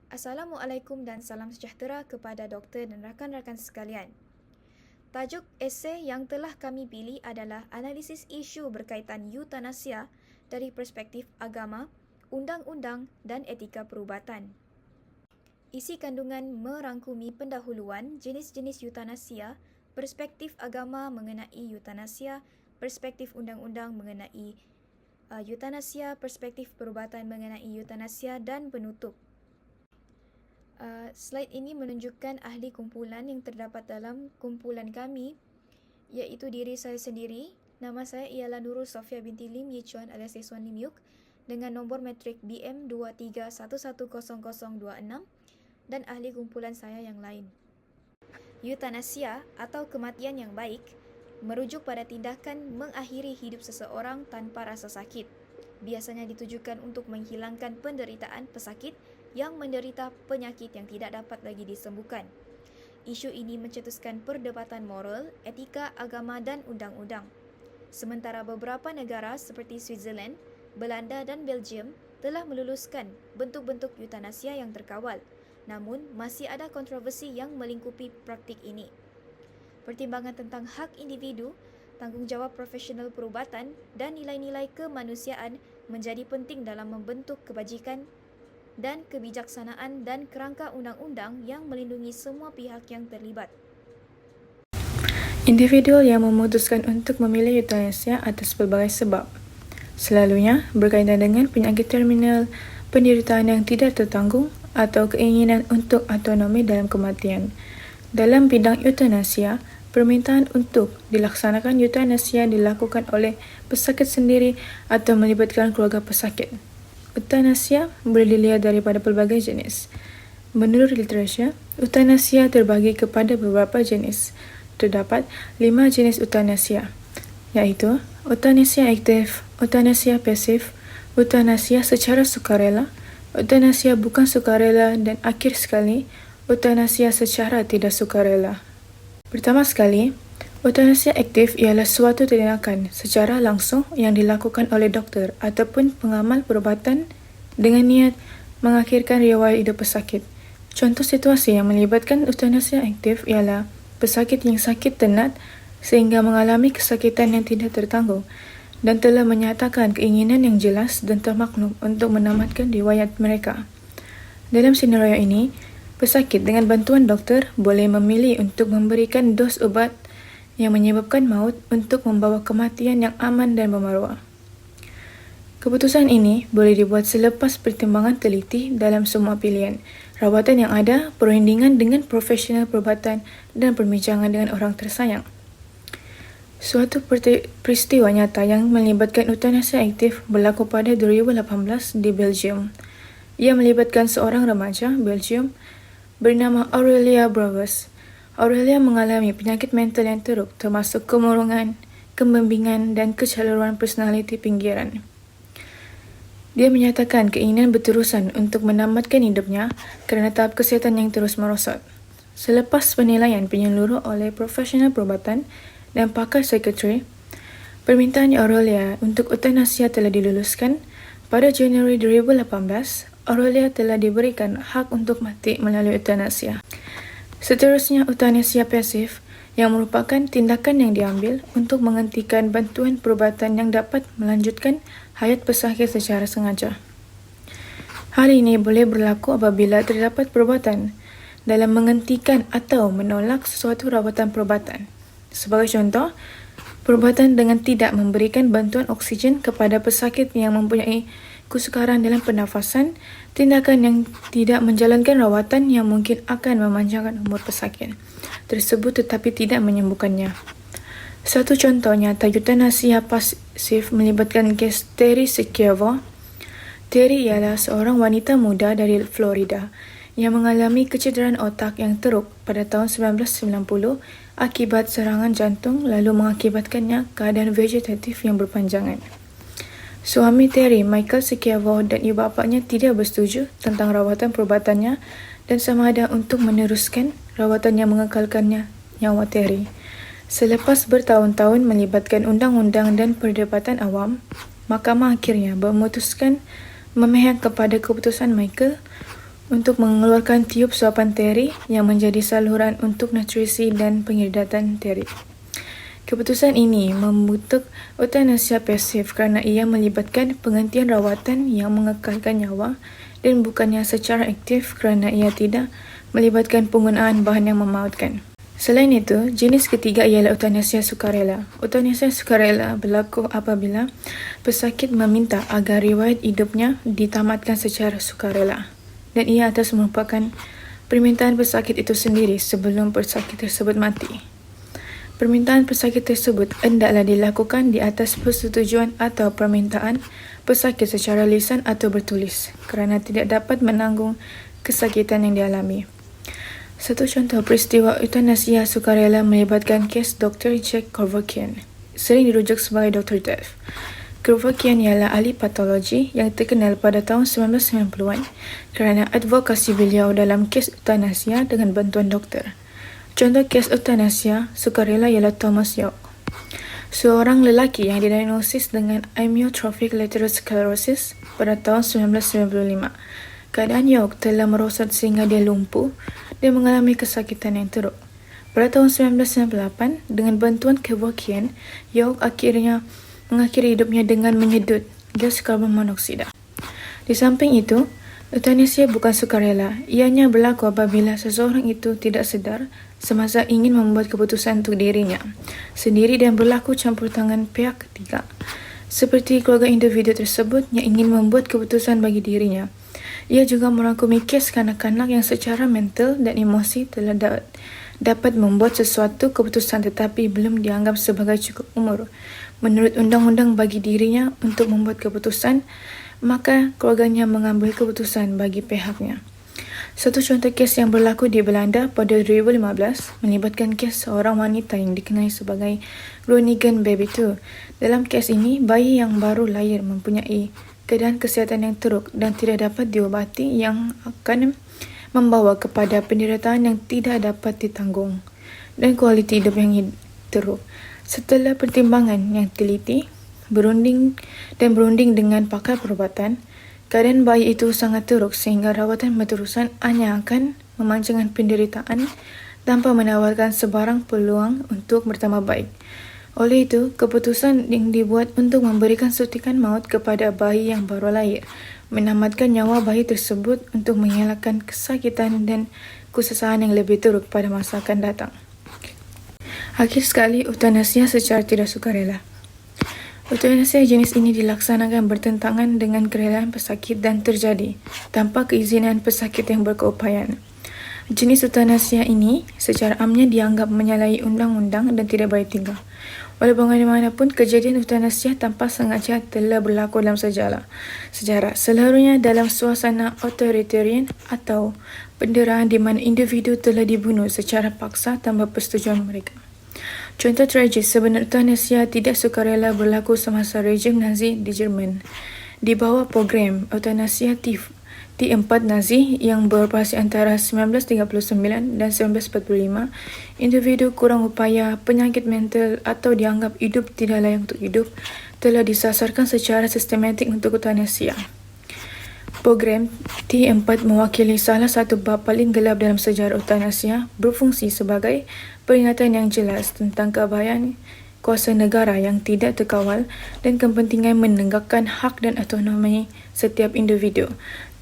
Assalamualaikum dan salam sejahtera kepada doktor dan rakan-rakan sekalian. Tajuk esei yang telah kami pilih adalah analisis isu berkaitan eutanasia dari perspektif agama, undang-undang dan etika perubatan. Isi kandungan merangkumi pendahuluan jenis-jenis eutanasia, perspektif agama mengenai eutanasia, perspektif undang-undang mengenai eutanasia, perspektif perubatan mengenai eutanasia dan penutup. Slide ini menunjukkan ahli kumpulan yang terdapat dalam kumpulan kami, iaitu diri saya sendiri. Nama saya ialah Nurul Sofia binti Lim Yi Chuan alias Siswan Lim Yuk dengan nombor matrik BM23110026 dan ahli kumpulan saya yang lain. Eutanasia atau kematian yang baik merujuk pada tindakan mengakhiri hidup seseorang tanpa rasa sakit. Biasanya ditujukan untuk menghilangkan penderitaan pesakit yang menderita penyakit yang tidak dapat lagi disembuhkan. Isu ini mencetuskan perdebatan moral, etika, agama dan undang-undang. Sementara beberapa negara seperti Switzerland, Belanda dan Belgium telah meluluskan bentuk-bentuk eutanasia yang terkawal, namun masih ada kontroversi yang melingkupi praktik ini. Pertimbangan tentang hak individu, tanggungjawab profesional perubatan dan nilai-nilai kemanusiaan menjadi penting dalam membentuk kebajikan dan kebijaksanaan dan kerangka undang-undang yang melindungi semua pihak yang terlibat. Individu yang memutuskan untuk memilih eutanasia atas pelbagai sebab, selalunya berkaitan dengan penyakit terminal, penderitaan yang tidak tertanggung atau keinginan untuk autonomi dalam kematian. Dalam bidang eutanasia, permintaan untuk dilaksanakan eutanasia dilakukan oleh pesakit sendiri atau melibatkan keluarga pesakit. Eutanasia boleh dilihat daripada pelbagai jenis. Menurut literatur, eutanasia terbagi kepada beberapa jenis. Terdapat 5 jenis eutanasia, iaitu eutanasia aktif, eutanasia pasif, eutanasia secara sukarela, eutanasia bukan sukarela dan akhir sekali, eutanasia secara tidak sukarela. Pertama sekali, eutanasia aktif ialah suatu tindakan secara langsung yang dilakukan oleh doktor ataupun pengamal perubatan dengan niat mengakhirkan riwayat hidup pesakit. Contoh situasi yang melibatkan eutanasia aktif ialah pesakit yang sakit tenat sehingga mengalami kesakitan yang tidak tertanggung dan telah menyatakan keinginan yang jelas dan termaklum untuk menamatkan riwayat mereka. Dalam senario ini, pesakit dengan bantuan doktor boleh memilih untuk memberikan dos ubat yang menyebabkan maut untuk membawa kematian yang aman dan bermaruah. Keputusan ini boleh dibuat selepas pertimbangan teliti dalam semua pilihan, rawatan yang ada, perundingan dengan profesional perubatan dan perbincangan dengan orang tersayang. Suatu peristiwa nyata yang melibatkan eutanasia aktif berlaku pada 2018 di Belgium. Ia melibatkan seorang remaja Belgium bernama Aurelia Brouwers. Aurelia mengalami penyakit mental yang teruk termasuk kemurungan, kembembingan dan kecelaruan personaliti pinggiran. Dia menyatakan keinginan berterusan untuk menamatkan hidupnya kerana tahap kesihatan yang terus merosot. Selepas penilaian penyeluruh oleh profesional perubatan dan pakar psikiatri, permintaan Aurelia untuk eutanasia telah diluluskan. Pada Januari 2018, Aurelia telah diberikan hak untuk mati melalui eutanasia. Seterusnya, eutanasia pasif yang merupakan tindakan yang diambil untuk menghentikan bantuan perubatan yang dapat melanjutkan hayat pesakit secara sengaja. Hal ini boleh berlaku apabila terdapat perubatan dalam menghentikan atau menolak sesuatu rawatan perubatan. Sebagai contoh, perubatan dengan tidak memberikan bantuan oksigen kepada pesakit yang mempunyai kesukaran dalam pernafasan, tindakan yang tidak menjalankan rawatan yang mungkin akan memanjangkan umur pesakit tersebut tetapi tidak menyembuhkannya. Satu contoh nyata eutanasia pasif melibatkan kes Terry Secchiavo. Terry ialah seorang wanita muda dari Florida yang mengalami kecederaan otak yang teruk pada tahun 1990 akibat serangan jantung lalu mengakibatkannya keadaan vegetatif yang berpanjangan. Suami Terry, Michael Secchiavo dan ibu bapanya tidak bersetuju tentang rawatan perubatannya dan sama ada untuk meneruskan rawatan yang mengekalkannya nyawa Terry. Selepas bertahun-tahun melibatkan undang-undang dan perdebatan awam, mahkamah akhirnya memutuskan memihak kepada keputusan Michael untuk mengeluarkan tiup suapan teri yang menjadi saluran untuk nutrisi dan pengirdatan teri. Keputusan ini membentuk eutanasia pasif kerana ia melibatkan penghentian rawatan yang mengekalkan nyawa dan bukannya secara aktif kerana ia tidak melibatkan penggunaan bahan yang memautkan. Selain itu, jenis ketiga ialah eutanasia sukarela. Eutanasia sukarela berlaku apabila pesakit meminta agar riwayat hidupnya ditamatkan secara sukarela dan ia atas merupakan permintaan pesakit itu sendiri sebelum pesakit tersebut mati. Permintaan pesakit tersebut hendaklah dilakukan di atas persetujuan atau permintaan pesakit secara lisan atau bertulis kerana tidak dapat menanggung kesakitan yang dialami. Satu contoh peristiwa eutanasia sukarela melibatkan kes Dr. Jack Kevorkian, sering dirujuk sebagai Dr. Death. Kevorkian ialah ahli patologi yang terkenal pada tahun 1990-an kerana advokasi beliau dalam kes eutanasia dengan bantuan doktor. Contoh kes eutanasia sukarela ialah Thomas York, seorang lelaki yang didiagnosis dengan amyotrophic lateral sclerosis pada tahun 1995. Keadaan York telah merosot sehingga dia lumpuh dan mengalami kesakitan yang teruk. Pada tahun 1998, dengan bantuan Kevorkian, York akhirnya mengakhiri hidupnya dengan menyedut gas karbon monoksida. Di samping itu, eutanasia bukan sukarela. Ianya berlaku apabila seseorang itu tidak sedar semasa ingin membuat keputusan untuk dirinya sendiri dan berlaku campur tangan pihak ketiga, seperti keluarga individu tersebut yang ingin membuat keputusan bagi dirinya. Ia juga merangkumi kes kanak-kanak yang secara mental dan emosi telah dapat membuat sesuatu keputusan tetapi belum dianggap sebagai cukup umur menurut undang-undang bagi dirinya untuk membuat keputusan, maka keluarganya mengambil keputusan bagi pihaknya. Satu contoh kes yang berlaku di Belanda pada 2015 melibatkan kes seorang wanita yang dikenali sebagai Groningen Baby 2. Dalam kes ini, bayi yang baru lahir mempunyai keadaan kesihatan yang teruk dan tidak dapat diubati yang akan membawa kepada penderitaan yang tidak dapat ditanggung dan kualiti hidup yang teruk. Setelah pertimbangan yang teliti, berunding dengan pakar perubatan, keadaan bayi itu sangat teruk sehingga rawatan berterusan hanya akan memanjangkan penderitaan tanpa menawarkan sebarang peluang untuk bertambah baik. Oleh itu, keputusan yang dibuat untuk memberikan suntikan maut kepada bayi yang baru lahir, menamatkan nyawa bayi tersebut untuk mengelakkan kesakitan dan kesusahan yang lebih teruk pada masa akan datang. Akhir sekali, eutanasia secara tidak sukarela. Eutanasia jenis ini dilaksanakan bertentangan dengan kerelaan pesakit dan terjadi tanpa keizinan pesakit yang berkeupayaan. Jenis eutanasia ini secara amnya dianggap menyalahi undang-undang dan tidak baik tinggal. Walau bagaimanapun, kejadian eutanasia tanpa sengaja telah berlaku dalam sejarah, selalunya dalam suasana authoritarian atau penderaan di mana individu telah dibunuh secara paksa tanpa persetujuan mereka. Contoh tragis sebenar eutanasia tidak sukarela berlaku semasa rejim Nazi di Jerman. Di bawah program eutanasia T4 Nazi yang beroperasi antara 1939 dan 1945, individu kurang upaya, penyakit mental atau dianggap hidup tidak layak untuk hidup telah disasarkan secara sistematik untuk eutanasia. Program T4 mewakili salah satu bab paling gelap dalam sejarah eutanasia, berfungsi sebagai peringatan yang jelas tentang keabayan kuasa negara yang tidak terkawal dan kepentingan menegakkan hak dan autonomi setiap individu,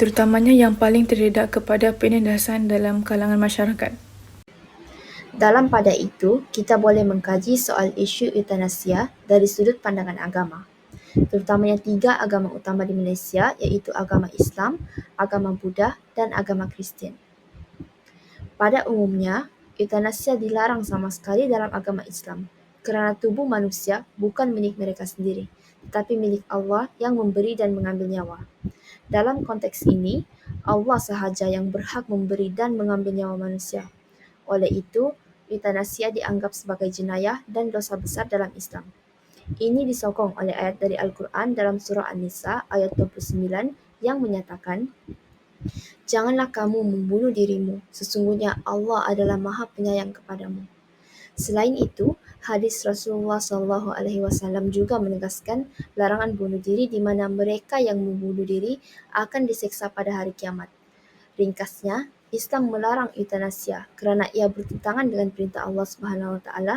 terutamanya yang paling terdedah kepada penindasan dalam kalangan masyarakat. Dalam pada itu, kita boleh mengkaji soal isu eutanasia dari sudut pandangan agama, terutamanya 3 agama utama di Malaysia iaitu agama Islam, agama Buddha dan agama Kristian. Pada umumnya, eutanasia dilarang sama sekali dalam agama Islam kerana tubuh manusia bukan milik mereka sendiri, tetapi milik Allah yang memberi dan mengambil nyawa. Dalam konteks ini, Allah sahaja yang berhak memberi dan mengambil nyawa manusia. Oleh itu, eutanasia dianggap sebagai jenayah dan dosa besar dalam Islam. Ini disokong oleh ayat dari Al-Quran dalam surah An-Nisa ayat 29 yang menyatakan, "Janganlah kamu membunuh dirimu, sesungguhnya Allah adalah Maha Penyayang kepadamu." Selain itu, hadis Rasulullah SAW juga menegaskan larangan bunuh diri di mana mereka yang membunuh diri akan diseksa pada hari kiamat. Ringkasnya, Islam melarang eutanasia kerana ia bertentangan dengan perintah Allah Subhanahu Wa Taala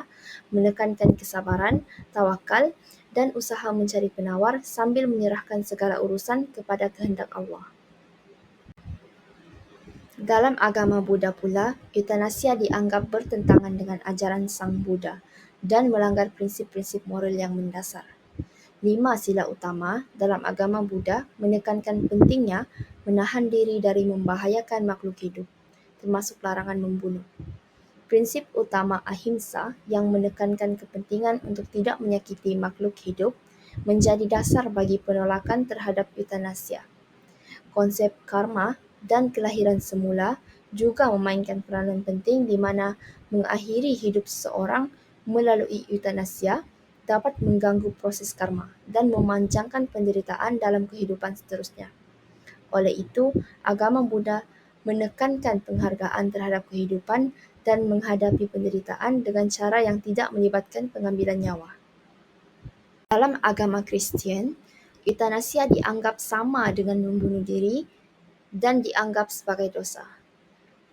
menekankan kesabaran, tawakal dan usaha mencari penawar sambil menyerahkan segala urusan kepada kehendak Allah. Dalam agama Buddha pula, eutanasia dianggap bertentangan dengan ajaran Sang Buddha dan melanggar prinsip-prinsip moral yang mendasar. 5 sila utama dalam agama Buddha menekankan pentingnya menahan diri dari membahayakan makhluk hidup, termasuk larangan membunuh. Prinsip utama ahimsa yang menekankan kepentingan untuk tidak menyakiti makhluk hidup menjadi dasar bagi penolakan terhadap eutanasia. Konsep karma dan kelahiran semula juga memainkan peranan penting di mana mengakhiri hidup seseorang melalui eutanasia dapat mengganggu proses karma dan memanjangkan penderitaan dalam kehidupan seterusnya. Oleh itu, agama Buddha menekankan penghargaan terhadap kehidupan dan menghadapi penderitaan dengan cara yang tidak melibatkan pengambilan nyawa. Dalam agama Kristian, eutanasia dianggap sama dengan membunuh diri dan dianggap sebagai dosa.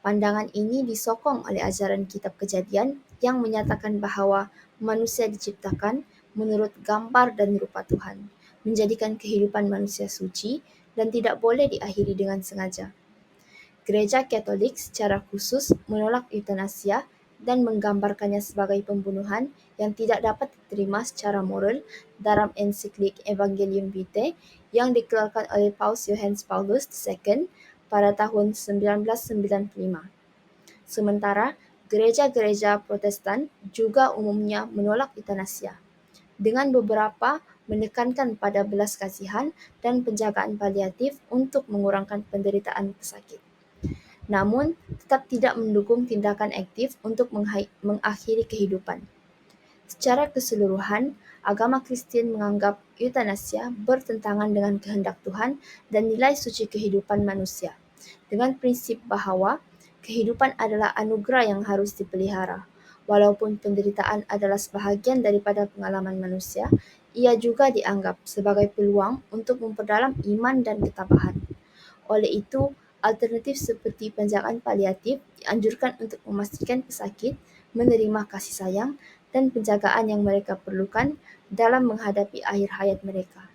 Pandangan ini disokong oleh ajaran Kitab Kejadian yang menyatakan bahawa manusia diciptakan menurut gambar dan rupa Tuhan, menjadikan kehidupan manusia suci dan tidak boleh diakhiri dengan sengaja. Gereja Katolik secara khusus menolak eutanasia dan menggambarkannya sebagai pembunuhan yang tidak dapat diterima secara moral dalam ensiklik Evangelium Vitae yang dikeluarkan oleh Paus Johannes Paulus II pada tahun 1995. Sementara, gereja-gereja Protestan juga umumnya menolak eutanasia, dengan beberapa menekankan pada belas kasihan dan penjagaan paliatif untuk mengurangkan penderitaan pesakit. Namun, tetap tidak mendukung tindakan aktif untuk mengakhiri kehidupan. Secara keseluruhan, agama Kristian menganggap eutanasia bertentangan dengan kehendak Tuhan dan nilai suci kehidupan manusia, dengan prinsip bahawa kehidupan adalah anugerah yang harus dipelihara. Walaupun penderitaan adalah sebahagian daripada pengalaman manusia, ia juga dianggap sebagai peluang untuk memperdalam iman dan ketabahan. Oleh itu, alternatif seperti penjagaan paliatif dianjurkan untuk memastikan pesakit menerima kasih sayang dan penjagaan yang mereka perlukan dalam menghadapi akhir hayat mereka.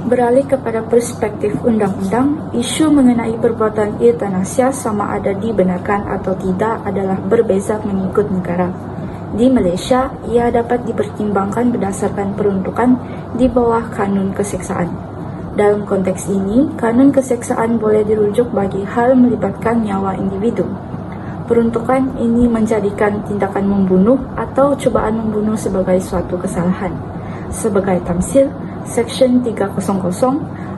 Beralih kepada perspektif undang-undang, isu mengenai perbuatan eutanasia sama ada dibenarkan atau tidak adalah berbeza mengikut negara. Di Malaysia, ia dapat dipertimbangkan berdasarkan peruntukan di bawah kanun keseksaan. Dalam konteks ini, kanun keseksaan boleh dirujuk bagi hal melibatkan nyawa individu. Peruntukan ini menjadikan tindakan membunuh atau cubaan membunuh sebagai suatu kesalahan. Sebagai tamsil, Seksyen 300,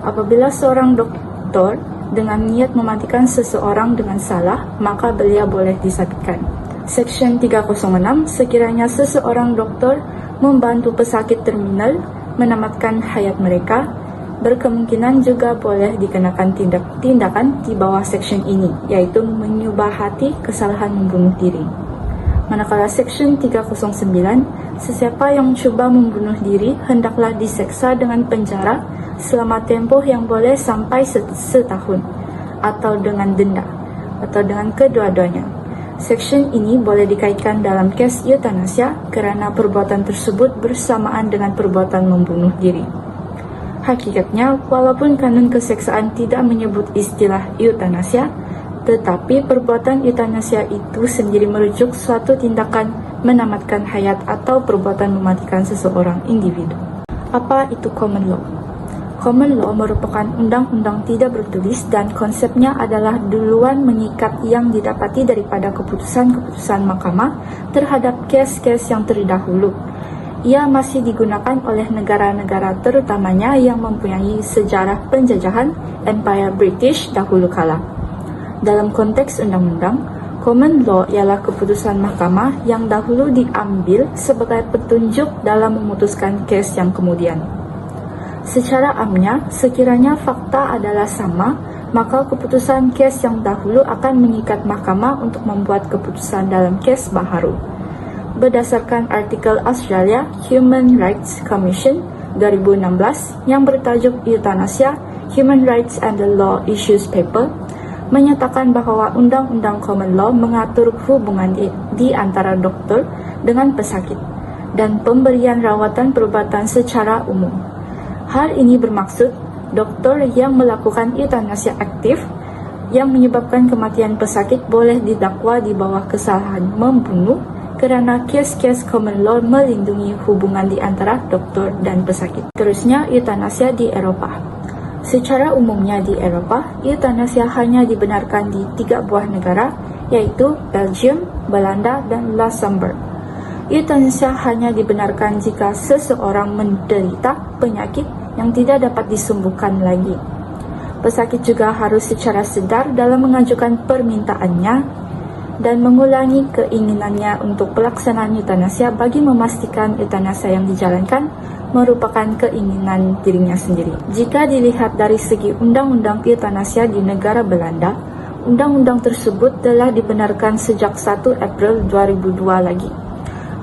apabila seorang doktor dengan niat mematikan seseorang dengan salah, maka beliau boleh disabitkan. Seksyen 306, sekiranya seseorang doktor membantu pesakit terminal menamatkan hayat mereka, berkemungkinan juga boleh dikenakan tindakan di bawah seksyen ini, yaitu menyubahati kesalahan membunuh diri. Manakala Seksyen 309, sesiapa yang cuba membunuh diri hendaklah diseksa dengan penjara selama tempoh yang boleh sampai setahun, atau dengan denda, atau dengan kedua-duanya. Seksyen ini boleh dikaitkan dalam kes eutanasia kerana perbuatan tersebut bersamaan dengan perbuatan membunuh diri. Hakikatnya, walaupun kanun keseksaan tidak menyebut istilah eutanasia, tetapi perbuatan eutanasia itu sendiri merujuk suatu tindakan menamatkan hayat atau perbuatan mematikan seseorang individu. Apa itu common law? Common law merupakan undang-undang tidak bertulis dan konsepnya adalah duluan mengikat yang didapati daripada keputusan-keputusan mahkamah terhadap kes-kes yang terdahulu. Ia masih digunakan oleh negara-negara terutamanya yang mempunyai sejarah penjajahan Empire British dahulu kala. Dalam konteks undang-undang, common law ialah keputusan mahkamah yang dahulu diambil sebagai petunjuk dalam memutuskan kes yang kemudian. Secara amnya, sekiranya fakta adalah sama, maka keputusan kes yang dahulu akan mengikat mahkamah untuk membuat keputusan dalam kes baharu. Berdasarkan artikel Australia Human Rights Commission 2016 yang bertajuk Eutanasia, Human Rights and the Law Issues paper, menyatakan bahawa Undang-Undang Common Law mengatur hubungan di antara doktor dengan pesakit dan pemberian rawatan perubatan secara umum. Hal ini bermaksud doktor yang melakukan eutanasia aktif yang menyebabkan kematian pesakit boleh didakwa di bawah kesalahan membunuh kerana kes-kes common law melindungi hubungan di antara doktor dan pesakit. Terusnya, eutanasia di Eropah. Secara umumnya di Eropah, eutanasia hanya dibenarkan di 3 buah negara, iaitu Belgium, Belanda, dan Luxembourg. Eutanasia hanya dibenarkan jika seseorang menderita penyakit yang tidak dapat disembuhkan lagi. Pesakit juga harus secara sedar dalam mengajukan permintaannya dan mengulangi keinginannya untuk pelaksanaan eutanasia bagi memastikan eutanasia yang dijalankan merupakan keinginan dirinya sendiri. Jika dilihat dari segi undang-undang eutanasia di negara Belanda, undang-undang tersebut telah dibenarkan sejak 1 April 2002 lagi.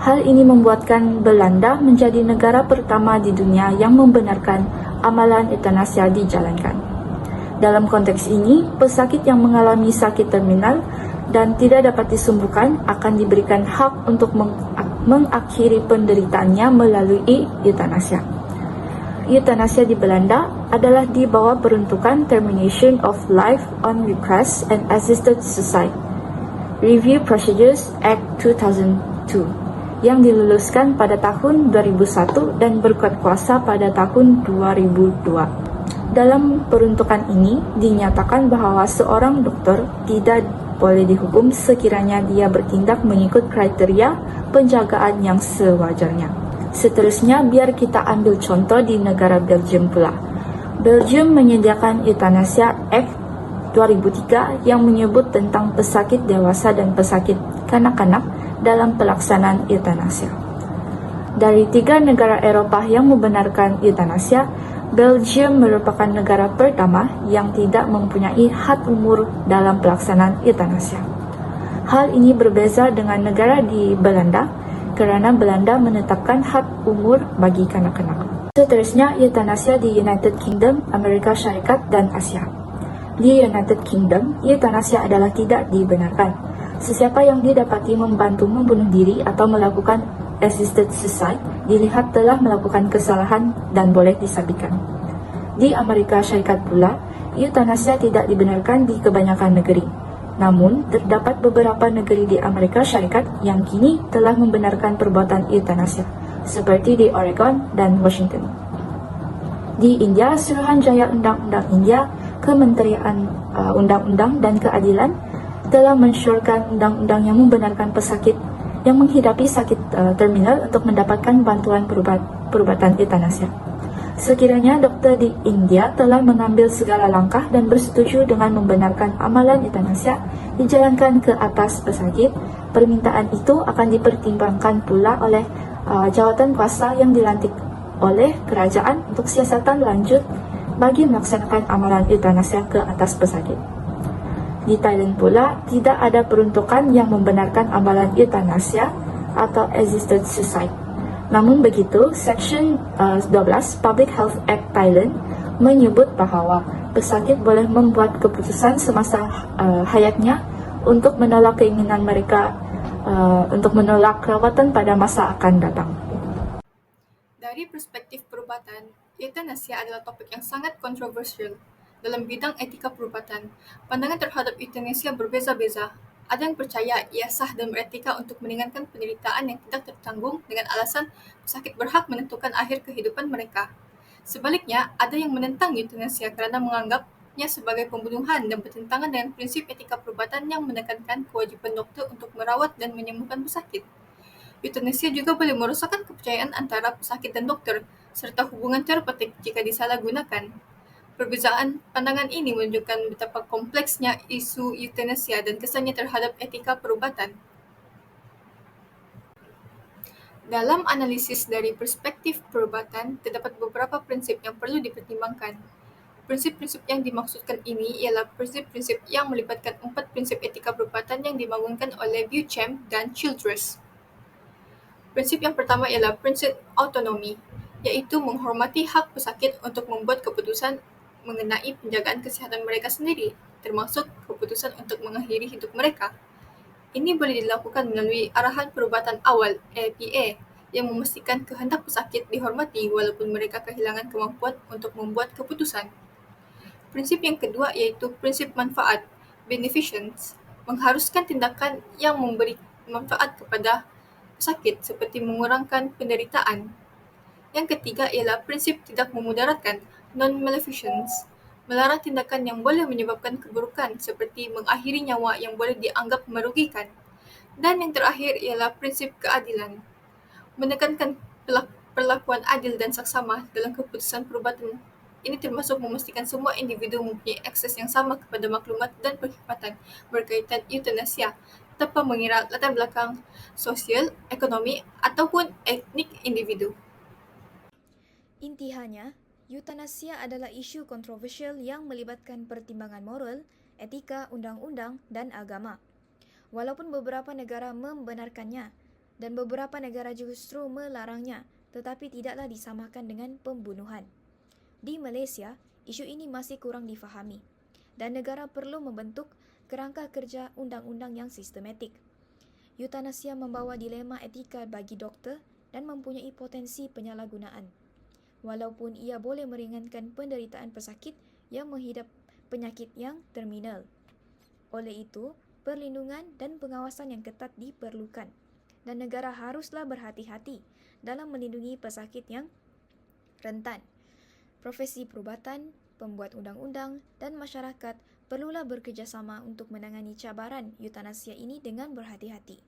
Hal ini membuatkan Belanda menjadi negara pertama di dunia yang membenarkan amalan eutanasia dijalankan. Dalam konteks ini, pesakit yang mengalami sakit terminal dan tidak dapat disembuhkan akan diberikan hak untuk mengakhiri penderitaannya melalui eutanasia. Eutanasia di Belanda adalah di bawah peruntukan Termination of Life on Request and Assisted Suicide Review Procedures Act 2002 yang diluluskan pada tahun 2001 dan berkuat kuasa pada tahun 2002. Dalam peruntukan ini, dinyatakan bahawa seorang doktor tidak boleh dihukum sekiranya dia bertindak mengikut kriteria penjagaan yang sewajarnya. Seterusnya, biar kita ambil contoh di negara Belgium pula. Belgium menyediakan Euthanasia Act 2003 yang menyebut tentang pesakit dewasa dan pesakit kanak-kanak dalam pelaksanaan eutanasia. Dari 3 negara Eropah yang membenarkan eutanasia, Belgium merupakan negara pertama yang tidak mempunyai had umur dalam pelaksanaan eutanasia. Hal ini berbeza dengan negara di Belanda kerana Belanda menetapkan had umur bagi kanak-kanak. Seterusnya, eutanasia di United Kingdom, Amerika Syarikat dan Asia. Di United Kingdom, eutanasia adalah tidak dibenarkan. Sesiapa yang didapati membantu membunuh diri atau melakukan assisted suicide dilihat telah melakukan kesalahan dan boleh disabitkan. Di Amerika Syarikat pula, eutanasia tidak dibenarkan di kebanyakan negeri. Namun, terdapat beberapa negeri di Amerika Syarikat yang kini telah membenarkan perbuatan eutanasia, seperti di Oregon dan Washington. Di India, Suruhanjaya Undang-Undang India, Kementerian Undang-Undang dan Keadilan telah mensyorkan undang-undang yang membenarkan pesakit yang menghidapi sakit terminal untuk mendapatkan bantuan perubatan eutanasia. Sekiranya doktor di India telah mengambil segala langkah dan bersetuju dengan membenarkan amalan eutanasia dijalankan ke atas pesakit, permintaan itu akan dipertimbangkan pula oleh jawatan kuasa yang dilantik oleh kerajaan untuk siasatan lanjut bagi melaksanakan amalan eutanasia ke atas pesakit. Di Thailand pula, tidak ada peruntukan yang membenarkan amalan eutanasia atau assisted suicide. Namun begitu, Section 12 Public Health Act Thailand menyebut bahawa pesakit boleh membuat keputusan semasa hayatnya untuk menolak keinginan mereka untuk menolak rawatan pada masa akan datang. Dari perspektif perubatan, eutanasia adalah topik yang sangat kontroversial. Dalam bidang etika perubatan, pandangan terhadap eutanasia berbeza-beza. Ada yang percaya ia sah dan beretika untuk meringankan penderitaan yang tidak tertanggung dengan alasan pesakit berhak menentukan akhir kehidupan mereka. Sebaliknya, ada yang menentang eutanasia kerana menganggapnya sebagai pembunuhan dan bertentangan dengan prinsip etika perubatan yang menekankan kewajipan doktor untuk merawat dan menyembuhkan pesakit. Eutanasia juga boleh merosakkan kepercayaan antara pesakit dan doktor, serta hubungan terapeutik jika disalahgunakan. Perbezaan pandangan ini menunjukkan betapa kompleksnya isu eutanasia dan kesannya terhadap etika perubatan. Dalam analisis dari perspektif perubatan, terdapat beberapa prinsip yang perlu dipertimbangkan. Prinsip-prinsip yang dimaksudkan ini ialah prinsip-prinsip yang melibatkan 4 prinsip etika perubatan yang dibangunkan oleh Beauchamp dan Childress. Prinsip yang pertama ialah prinsip autonomi, iaitu menghormati hak pesakit untuk membuat keputusan mengenai penjagaan kesihatan mereka sendiri, termasuk keputusan untuk mengakhiri hidup mereka. Ini boleh dilakukan melalui arahan perubatan awal (APA) yang memastikan kehendak pesakit dihormati walaupun mereka kehilangan kemampuan untuk membuat keputusan. Prinsip yang kedua iaitu prinsip manfaat (beneficence), mengharuskan tindakan yang memberi manfaat kepada pesakit seperti mengurangkan penderitaan. Yang ketiga ialah prinsip tidak memudaratkan (non-maleficence), melarang tindakan yang boleh menyebabkan keburukan seperti mengakhiri nyawa yang boleh dianggap merugikan. Dan yang terakhir ialah prinsip keadilan, menekankan perlakuan adil dan saksama dalam keputusan perubatan. Ini termasuk memastikan semua individu mempunyai akses yang sama kepada maklumat dan perkhidmatan berkaitan eutanasia tanpa mengira latar belakang sosial, ekonomi ataupun etnik individu. Intihannya, eutanasia adalah isu kontroversial yang melibatkan pertimbangan moral, etika, undang-undang, dan agama. Walaupun beberapa negara membenarkannya dan beberapa negara justru melarangnya, tetapi tidaklah disamakan dengan pembunuhan. Di Malaysia, isu ini masih kurang difahami dan negara perlu membentuk kerangka kerja undang-undang yang sistematik. Eutanasia membawa dilema etika bagi doktor dan mempunyai potensi penyalahgunaan. Walaupun ia boleh meringankan penderitaan pesakit yang menghidap penyakit yang terminal. Oleh itu, perlindungan dan pengawasan yang ketat diperlukan dan negara haruslah berhati-hati dalam melindungi pesakit yang rentan. Profesi perubatan, pembuat undang-undang dan masyarakat perlulah bekerjasama untuk menangani cabaran eutanasia ini dengan berhati-hati.